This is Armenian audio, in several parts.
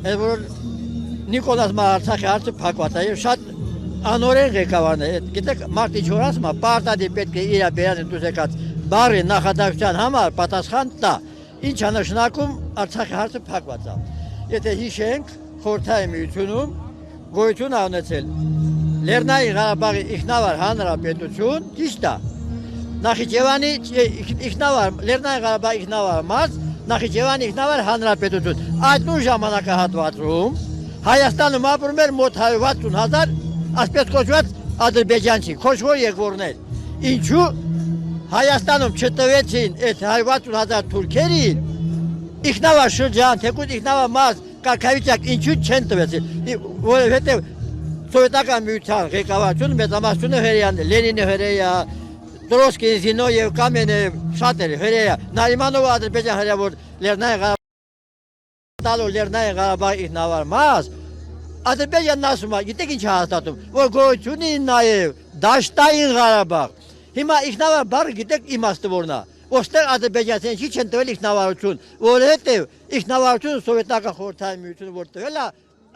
Այդ որ Նիկոլաս Արցախի հարցը փակված է եւ շատ անօրեն ղեկավարն է։ Գիտեք, մարտի 4-ը պարտադիր պետք է իր բերած դուրս եկած բարի նախադասության համար պատասխան տա։ Ինչա նշանակում Արցախի հարցը փակված է։ Եթե հիշենք, Խորհրդային միությունում գոյություն ունեցել Լեռնային Ղարաբաղի ինքնավար հանրապետություն, ճիշտ է։ Նախիջևանի ինքնավար Լեռնային Ղարաբաղի ինքնավար մարզ, Նախիջևանի ինքնավար հանրապետություն։ Այդ նույն ժամանակահատվածում Հայաստանում ապրում էր մոտ 160,000 ասպես կոչված ադրբեջանցի, քոչվոր եկվորներ։ Ինչու Հայաստանում չտվեցին այդ 160,000 թուրքերին ինքնավար շրջան, թեկուզ ինքնավար մարզ կարգավիճակ ինչու չեն տվեցին, որովհետև Սովետական միության ղեկավարությունը մեծամասնությունը հրեան, Լենինը հրեա, Տրոցկին, Զինոև, Կամենև, շատերը հրեա, Նարիմանովը Ադրբեջան հրեա, որ Լեռնային Ղարաբաղի ինքնավար մարզ, Ադրբեջանն ասում է, գիտեք ինչ հաստատում, որ գոյություն ունի նաև Դաշտային Ղարաբաղ։ Հիմա ինքնավար բառը գիտեք իմաստը որն է, ոստեղ ադրբեջանցիներին չի չեն տվել ինքնավարություն, որովհետև ինքնավարությունը Սովետական խորհրդային միությունը որ տվել է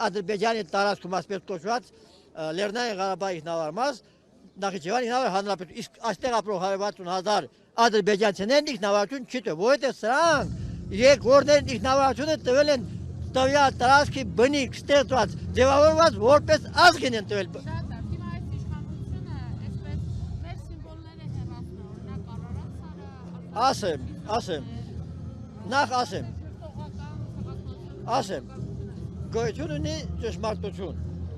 Ադրբեջանի տարածքում ասպես կոչված Լեռնային Ղարաբաղի ինքնավար մարզ, Նախիջևանի ինքնավար հանրապետություն, իսկ այստեղ ապրող 160,000 ադրբեջանցիներն ինքնավարություն չի տվել, որովհետև սրանք եկվորներն ինքնավարությունը տվել են տվյալ տարածքի բնիկ ստեղծված, ձևավորված որպես ազգին են տվել։ Ասեմ, գոյություն ունի ճշմարտություն,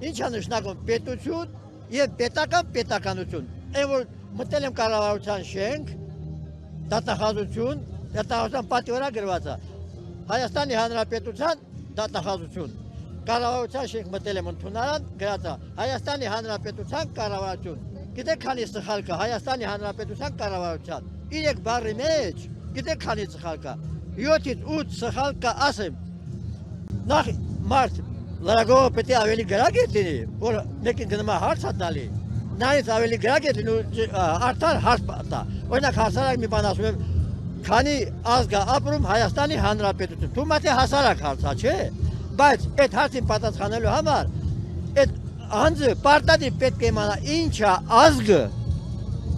ինչա նշանակում պետություն և պետականություն, այն որ մտել եմ կառավարության շենք, դատախազություն, դատախազության պատի վրա գրված է, Հայաստանի Հանրապետության դատախազություն, կառավարության շենք մտել եմ ընդունարան, գրած է, Հայաստանի Հանրապետության կառավարություն, գիտեք քանի սխալ կա Հայաստանի Հանրապետության կառավարության, 3 բառի մեջ, գիտեք քանի սխալ կա, 7-ից 8 սխալ կա, ասեմ, նախ մարդ լրագողը պետք է ավելի գրակ է լինի, որ մեկին գնում է հարց է տալի, նայից ավելի գրակ է լինի, արդար հարց տա, օրինակ հասարակ մի բան ասում եմ, քանի ազգ է ապրում Հայաստանի Հանրապետություն, թվում է թե հասարակ հարց է, չէ, բայց այդ հարցին պատասխանելու համար, այդ անձը պարտադիր պետք է իմանա ինչ է ազգը,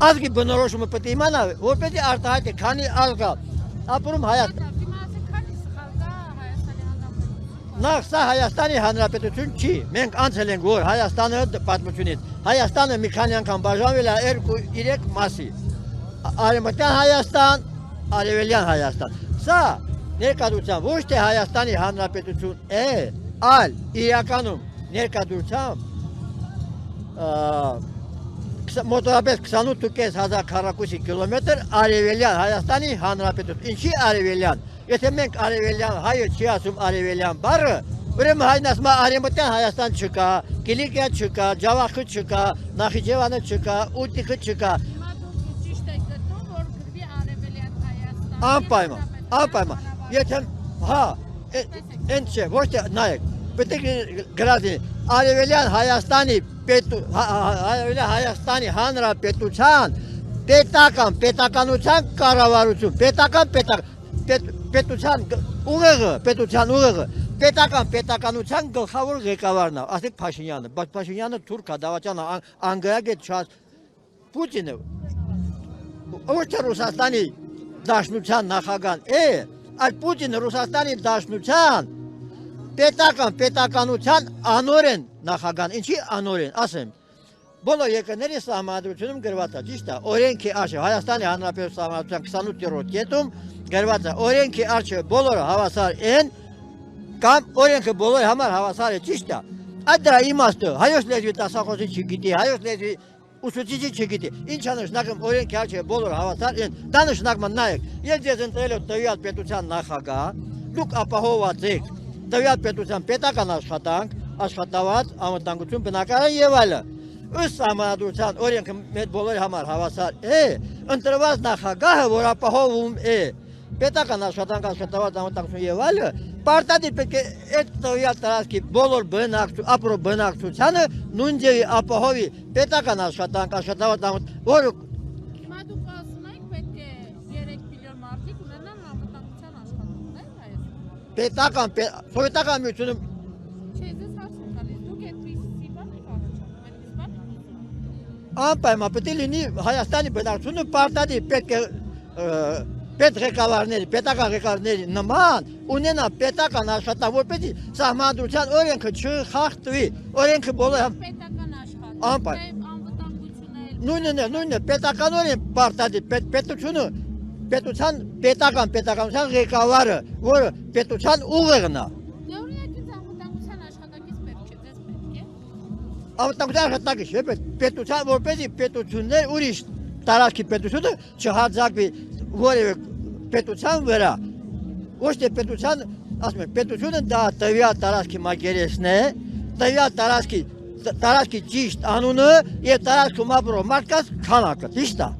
ազգի բնորոշումը պետք է իմանա, որպեսզի արտահայտի քանի ազգ է ապրում Հայաստան։ Նախ սա Հայաստանի Հանրապետություն չի, մենք անցել ենք որ Հայաստանը պատմությունից, Հայաստանը մի քանի անգամ բաժանվել է 2-3 մասի, Արևմտյան Հայաստան, Արևելյան Հայաստան, սա ներկայությամբ ոչ թե Հայաստանի Հանրապետություն է, այլ իրականում ներկայությամբ մոտորապես 28,500 քառակուսի կիլոմետր Արևելյան Հայաստանի Հանրապետություն, ինչի Արևելյան, եթե մենք Արևելյան հայը չի ասում Արևելյան բառը, ուրեմն հայն ասում է Արևմտյան Հայաստան չկա, Կիլիկիա չկա, Ջավախը չկա, Նախիջևանը չկա, Ուտիքը չկա։ Ճիշտ եք գտնում, որ գրվի Արևելյան Հայաստան։ Անպայման, եթե, հա, են չէ, ոչ թե, նայեք, պետք է գրած լինի, Արևելյան Հայաստանի Հանրապետության պետականության կառավարություն, պետության ուղեղը, պետականության գլխավոր ղեկավարն է, ասեք Փաշինյանը, բայց Փաշինյանը թուրք է, Դավաճանը, անգլիագետ չած, Պուտինը, ոչ թե Ռուսաստանի Դաշնության նախագահն է, այլ Պուտինը Ռուսաստանի Դաշնության պետականության անօրեն նախագահն, ինչի անօրեն, ասեմ, բոլոր երկրների սահմանադրությունում գրված է, ճիշտ է, օրենքի արժե, Հայաստանի Հանրապետության սահմանադրության 28-րդ կետում գրված է, օրենքի արժե բոլորը հավասար են, կամ օրենքը բոլորի համար հավասար է, ճիշտ է, այդ դրա իմաստը, հայոց լեզվի դասախոսի չգիտի, հայոց լեզվի ուսուցիչի չգիտի, ինչ է նշանակում օրենքի արժե բոլորը հավասար են, դա նշանակում է նայեք, ես ձեզ ընտրել եմ տվյալ պետության նախագահ, դուք ապահովված եք տվյալ պետության պետական աշխատանք, աշխատավարձ, անվտանգություն, բնակարան եւ այլը։ Ըստ սահմանադրության օրենքը մեր բոլորի համար հավասար է, ընտրված նախագահը, որ ապահովում է պետական աշխատանք, աշխատավարձ, անվտանգություն եւ այլը, պարտադիր պետք է այդ տվյալ տարածքի բոլոր ապրող բնակչությանը նույն ձևի ապահովի պետական աշխատանք, աշխատավարձ, որը Հիմա դուք ասում եք պետք է 3 միլիոն մարդիկ ունենան անվտանգության աշխատանքներ Հայաստանում։ Սովետական միությունում Չէ, ես հարց եմ տալիս, դուք այդպիսի բան եք առաջանում, այդպես բան եք ուզում։ Անպայման պետք է լինի Հայաստանի բնակչությունը պարտադիր պետք է պետ ղեկավարների, պետական ղեկավարների նման ունենա պետական աշխատանք, որպեսզի սահմանադրության օրենքը չխախտվի, օրենքը բոլոր Պետական աշխատանք, Անպայ- անվտանգություններ, նույնն է պետականորեն պարտադիր պետությունը պետության պետականության ղեկավարը, որը պետության ուղեղն է։ դե օրինակ ինձ անվտանգության աշխատակից պետք չէ, ձեզ պետք է։ Անվտանգության աշխատակից չէ, պետության որպեսզի պետություններ ուրիշ տարածքի պետությունը չհարձակվի որևէ պետության վրա։ Ոչ թե պետության, ասում եմ, պետությունը դա տվյալ տարածքի մակերեսն է, տվյալ տարածքի ճիշտ անունը եւ տարածքում ապրող մարդկանց քանակը, ճիշտ է։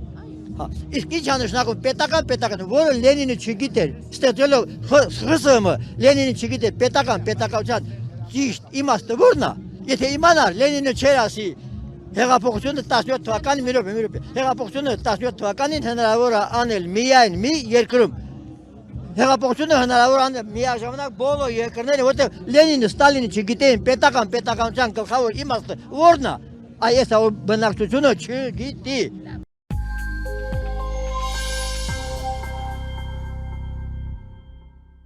Հա, իսկ ինչ է նշանակում պետական, որը Լենինը չգիտեր, ստեղծելով ԽՍՀՄ, Լենինը չգիտեր պետականության ճիշտ իմաստը ո՞րն է։ Եթե իմանար, Լենինը չէր ասի հեղափոխությունը 17 թվականին, մի րոպե, հեղափոխությունը 17 թվականին հնարավոր է անել միայն մի երկրում։ Հեղափոխությունը հնարավոր անել միաժամանակ բոլոր երկրները, որտեղ Լենինը, Ստալինը չգիտեին պետականության գլխավոր իմաստը ո՞րն է։ Այս բնակչությունը չգիտի։